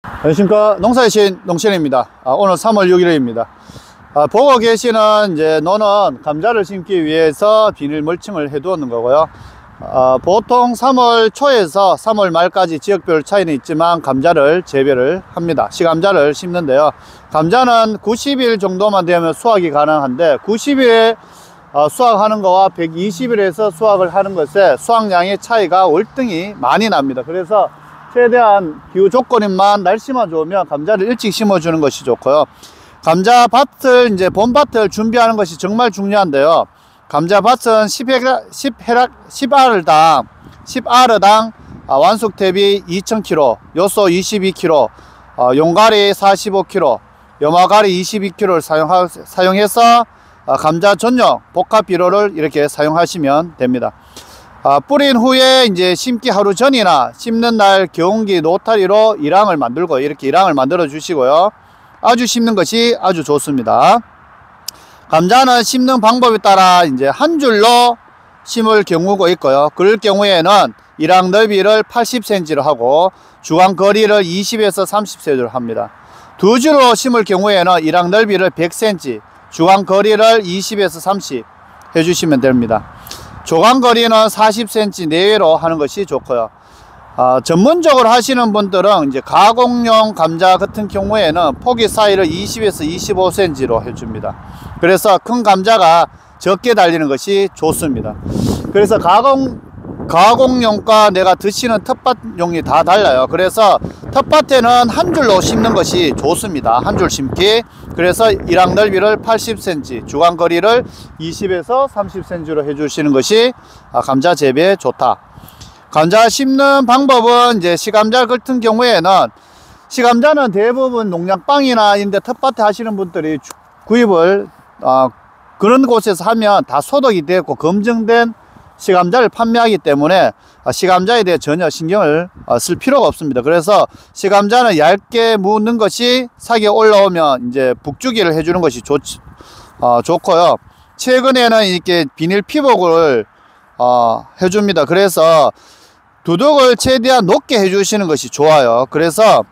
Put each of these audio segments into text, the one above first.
안녕하십니까. 농사의 신 농신입니다. 오늘 3월 6일입니다. 보고 계시는 이제 노는 감자를 심기 위해서 비닐 멀칭을 해 두었는 거고요. 보통 3월 초에서 3월 말까지 지역별 차이는 있지만 감자를 재배를 합니다. 시감자를 심는데요. 감자는 90일 정도만 되면 수확이 가능한데 90일에 수확하는 거와 120일에서 수확을 하는 것에 수확량의 차이가 월등히 많이 납니다. 그래서 최대한 기후 조건만 날씨만 좋으면 감자를 일찍 심어주는 것이 좋고요. 감자 밭을 이제 봄밭을 준비하는 것이 정말 중요한데요. 감자 밭은 10아르당 완숙 대비 2000kg, 요소 22kg, 용가리 45kg, 염화가리 22kg를 사용해서 감자 전용 복합 비료를 이렇게 사용하시면 됩니다. 뿌린 후에 이제 심기 하루 전이나 심는 날 경운기 노타리로 일항을 만들고 이렇게 일항을 만들어 주시고요. 아주 심는 것이 아주 좋습니다. 감자는 심는 방법에 따라 이제 한 줄로 심을 경우가 있고요. 그럴 경우에는 일항 넓이를 80cm로 하고 주간 거리를 20에서 30cm로 합니다. 두 줄로 심을 경우에는 일항 넓이를 100cm, 주간 거리를 20에서 30 해주시면 됩니다. 조간 거리는 40cm 내외로 하는 것이 좋고요. 전문적으로 하시는 분들은 이제 가공용 감자 같은 경우에는 포기 사이를 20에서 25cm로 해줍니다. 그래서 큰 감자가 적게 달리는 것이 좋습니다. 그래서 가공용과 내가 드시는 텃밭용이 다 달라요. 그래서 텃밭에는 한 줄로 심는 것이 좋습니다. 한 줄 심기. 그래서 일항 넓이를 80cm, 주간 거리를 20에서 30cm로 해주시는 것이 감자 재배에 좋다. 감자 심는 방법은 이제 시감자 같은 경우에는 시감자는 대부분 농약방이나 이런데 텃밭에 하시는 분들이 구입을 그런 곳에서 하면 다 소독이 되었고 검증된 시감자를 판매하기 때문에 시감자에 대해 전혀 신경을 쓸 필요가 없습니다. 그래서 시감자는 얇게 묻는 것이 사기에 올라오면 이제 북주기를 해주는 것이 좋고요. 최근에는 이렇게 비닐 피복을 해줍니다. 그래서 두둑을 최대한 높게 해주시는 것이 좋아요. 그래서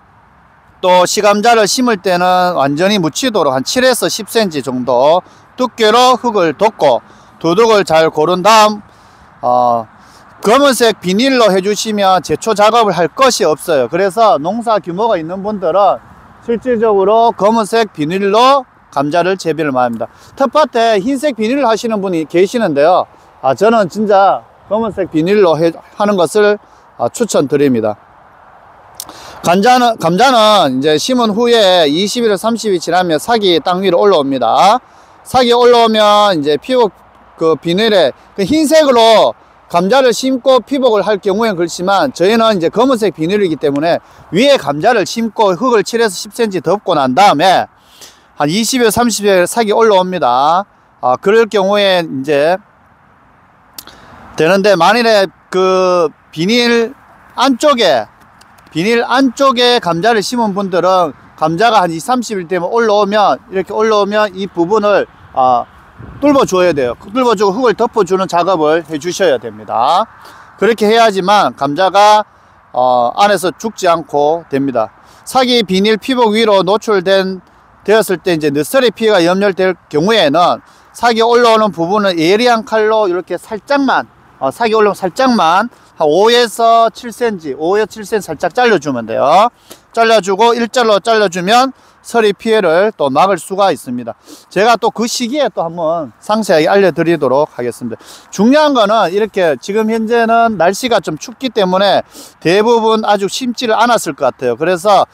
또 시감자를 심을 때는 완전히 묻히도록 한 7에서 10cm 정도 두께로 흙을 덮고 두둑을 잘 고른 다음 검은색 비닐로 해주시면 제초 작업을 할 것이 없어요. 그래서 농사 규모가 있는 분들은 실질적으로 검은색 비닐로 감자를 재배를 많이 합니다. 텃밭에 흰색 비닐을 하시는 분이 계시는데요. 저는 진짜 검은색 비닐로 하는 것을 추천드립니다. 감자는 이제 심은 후에 20일, 30일 지나면 삭이 땅 위로 올라옵니다. 삭이 올라오면 이제 피복 그 비닐에 그 흰색으로 감자를 심고 피복을 할 경우에는 그렇지만 저희는 이제 검은색 비닐이기 때문에 위에 감자를 심고 흙을 7에서 10cm 덮고 난 다음에 한 20일, 30일 삭이 올라옵니다. 그럴 경우에 이제 되는데 만일에 그 비닐 안쪽에 감자를 심은 분들은 감자가 한 20, 30일 되면 이렇게 올라오면 이 부분을 뚫어 줘야 돼요. 뚫어주고 흙을 덮어주는 작업을 해 주셔야 됩니다. 그렇게 해야지만 감자가 안에서 죽지 않고 됩니다. 삭이 비닐 피복 위로 되었을 때 이제 너스레 피해가 염려될 경우에는 삭이 올라오는 부분은 예리한 칼로 이렇게 살짝만 삭이 올라오면 살짝만 한 5에서 7cm 살짝 잘라주면 돼요. 잘라주고 일자로 잘라주면 서리 피해를 또 막을 수가 있습니다. 제가 또 그 시기에 또 한번 상세하게 알려드리도록 하겠습니다. 중요한 거는 이렇게 지금 현재는 날씨가 좀 춥기 때문에 대부분 아주 심지를 않았을 것 같아요. 그래서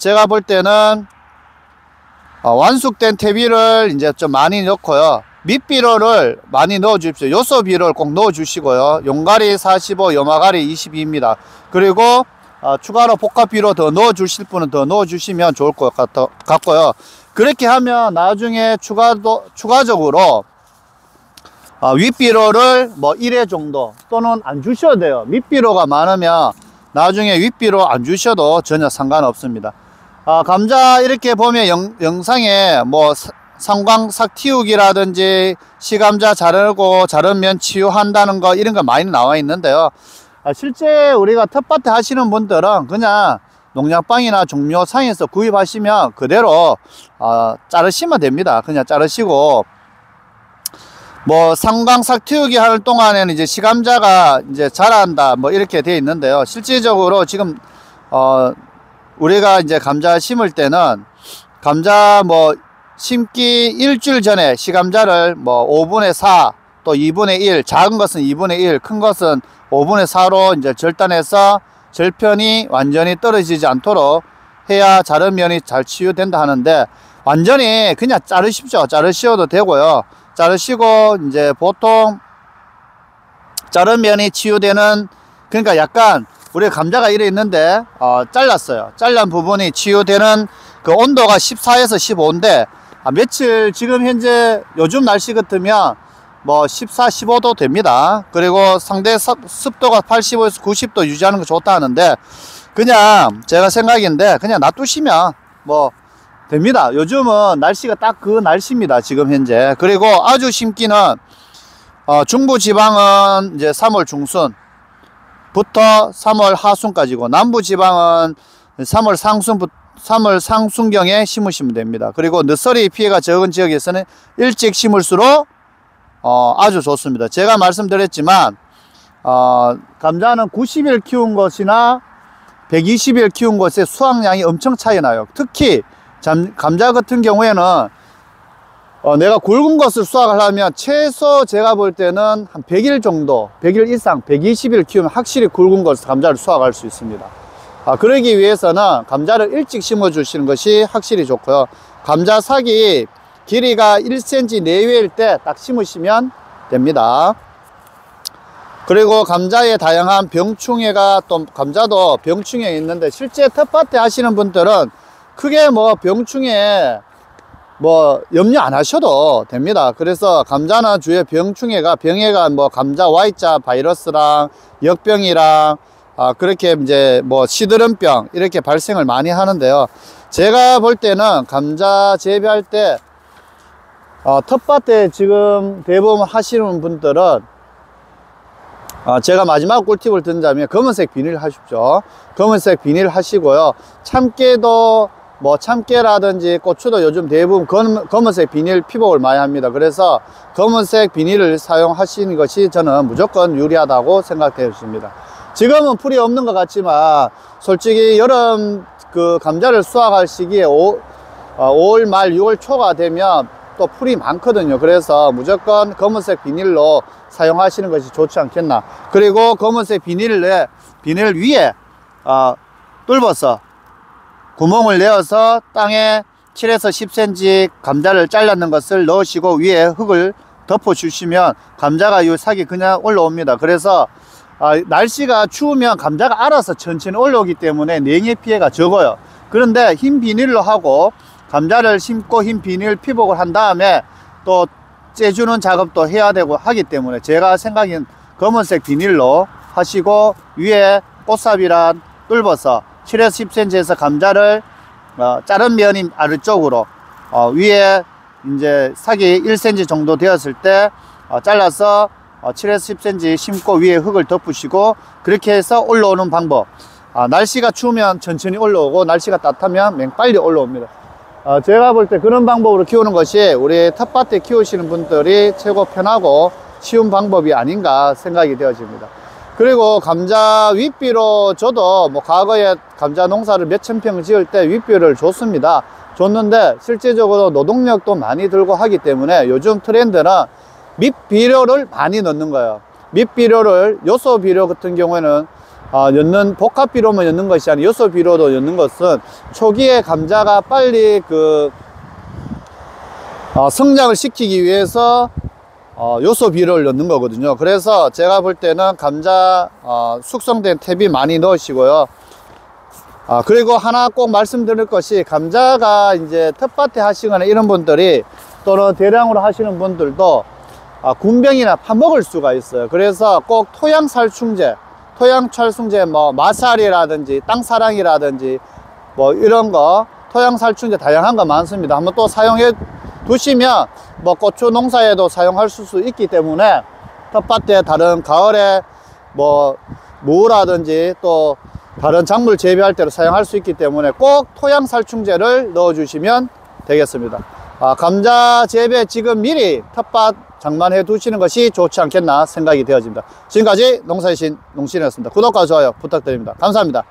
제가 볼 때는 완숙된 퇴비를 이제 좀 많이 넣고요. 밑비료를 많이 넣어 주십시오. 요소 비료를 꼭 넣어 주시고요. 용가리 45, 염화가리 22입니다. 그리고 추가로 복합비료 더 넣어 주실 분은 더 넣어 주시면 좋을 것 같고요. 그렇게 하면 나중에 추가적으로 윗비료를 뭐 1회 정도 또는 안 주셔도 돼요. 밑비료가 많으면 나중에 윗비료 안 주셔도 전혀 상관없습니다. 감자 이렇게 보면 영상에 뭐 상광삭 틔우기라든지 시감자 자르고 자르면 치유한다는 거 이런 거 많이 나와 있는데요. 실제 우리가 텃밭에 하시는 분들은 그냥 농약방이나 종묘상에서 구입하시면 그대로 자르시면 됩니다. 그냥 자르시고, 뭐 상광삭 틔우기 하는 동안에는 이제 시감자가 이제 자란다 뭐 이렇게 되어 있는데요. 실질적으로 지금 우리가 이제 감자 심을 때는 감자 뭐 심기 일주일 전에 시감자를 뭐 5분의 4 또 2분의 1, 작은 것은 2분의 1, 큰 것은 5분의 4로 이제 절단해서 절편이 완전히 떨어지지 않도록 해야 자르면이 잘 치유된다 하는데, 완전히 그냥 자르십시오. 자르셔도 되고요. 자르시고 이제 보통 자르면이 치유되는, 그러니까 약간 우리 감자가 이래 있는데 잘랐어요. 잘란 부분이 치유되는 그 온도가 14에서 15인데 며칠 지금 현재 요즘 날씨 같으면 뭐 14, 15도 됩니다. 그리고 상대 습도가 85에서 90도 유지하는 거 좋다 하는데, 그냥 제가 생각인데 그냥 놔두시면 뭐 됩니다. 요즘은 날씨가 딱 그 날씨입니다. 지금 현재. 그리고 아주 심기는 중부 지방은 이제 3월 중순부터 3월 하순까지고, 남부 지방은 3월 상순경에 심으시면 됩니다. 그리고 늦서리 피해가 적은 지역에서는 일찍 심을수록 아주 좋습니다. 제가 말씀드렸지만 감자는 90일 키운 것이나 120일 키운 것의 수확량이 엄청 차이 나요. 특히 감자 같은 경우에는 내가 굵은 것을 수확하려면 최소 제가 볼 때는 한 100일 정도, 100일 이상, 120일 키우면 확실히 굵은 것을 감자를 수확할 수 있습니다. 그러기 위해서는 감자를 일찍 심어 주시는 것이 확실히 좋고요. 감자 삭이 길이가 1cm 내외일 때 딱 심으시면 됩니다. 그리고 감자의 다양한 병충해가, 또 감자도 병충해 있는데 실제 텃밭에 하시는 분들은 크게 뭐 병충해 뭐 염려 안 하셔도 됩니다. 그래서 감자는 주요 병충해가 뭐 감자 Y자 바이러스랑 역병이랑 그렇게 이제 뭐 시드름병 이렇게 발생을 많이 하는데요. 제가 볼 때는 감자 재배할 때 텃밭에 지금 대부분 하시는 분들은 제가 마지막 꿀팁을 든다면 검은색 비닐 하십시오. 검은색 비닐 하시고요. 참깨도 뭐 참깨라든지 고추도 요즘 대부분 검은색 비닐 피복을 많이 합니다. 그래서 검은색 비닐을 사용하시는 것이 저는 무조건 유리하다고 생각되었습니다. 지금은 풀이 없는 것 같지만 솔직히 여름 그 감자를 수확할 시기에 5월 말 6월 초가 되면 또 풀이 많거든요. 그래서 무조건 검은색 비닐로 사용하시는 것이 좋지 않겠나. 그리고 검은색 비닐 위에 뚫어서 구멍을 내어서 땅에 7에서 10cm 감자를 잘랐는 것을 넣으시고 위에 흙을 덮어 주시면 감자가 이 삭이 그냥 올라옵니다. 그래서 날씨가 추우면 감자가 알아서 천천히 올라오기 때문에 냉해 피해가 적어요. 그런데 흰 비닐로 하고 감자를 심고 흰 비닐 피복을 한 다음에 또 째주는 작업도 해야 되고 하기 때문에 제가 생각엔 검은색 비닐로 하시고 위에 꽃삽이랑 뚫어서 7에서 10cm에서 감자를 자른 면이 아래쪽으로 위에 이제 삭이 1cm 정도 되었을 때 잘라서 7에서 10cm 심고 위에 흙을 덮으시고 그렇게 해서 올라오는 방법. 날씨가 추우면 천천히 올라오고 날씨가 따뜻하면 빨리 올라옵니다. 제가 볼 때 그런 방법으로 키우는 것이 우리 텃밭에 키우시는 분들이 최고 편하고 쉬운 방법이 아닌가 생각이 되어집니다. 그리고 감자 윗비로 저도 뭐 과거에 감자 농사를 몇천 평 지을 때 윗비를 줬습니다. 줬는데 실제적으로 노동력도 많이 들고 하기 때문에 요즘 트렌드는 밑비료를 많이 넣는 거예요. 밑비료를 요소비료 같은 경우에는 복합비료만 넣는 것이 아니라 요소비료도 넣는 것은 초기에 감자가 빨리 성장을 시키기 위해서 요소비료를 넣는 거거든요. 그래서 제가 볼 때는 감자 숙성된 탭이 많이 넣으시고요. 그리고 하나 꼭 말씀드릴 것이 감자가 이제 텃밭에 하시거나 이런 분들이 또는 대량으로 하시는 분들도 군병이나 파먹을 수가 있어요. 그래서 꼭 토양살충제 뭐 마살이라든지 땅사랑이라든지 뭐 이런 거 토양살충제 다양한 거 많습니다. 한번 또 사용해 두시면 뭐 고추 농사에도 사용할 수 있기 때문에 텃밭에 다른 가을에 뭐 무라든지 또 다른 작물 재배할 때로 사용할 수 있기 때문에 꼭 토양 살충제를 넣어 주시면 되겠습니다. 감자 재배 지금 미리 텃밭 장만해 두시는 것이 좋지 않겠나 생각이 되어집니다. 지금까지 농사의 신 농신이었습니다. 구독과 좋아요 부탁드립니다. 감사합니다.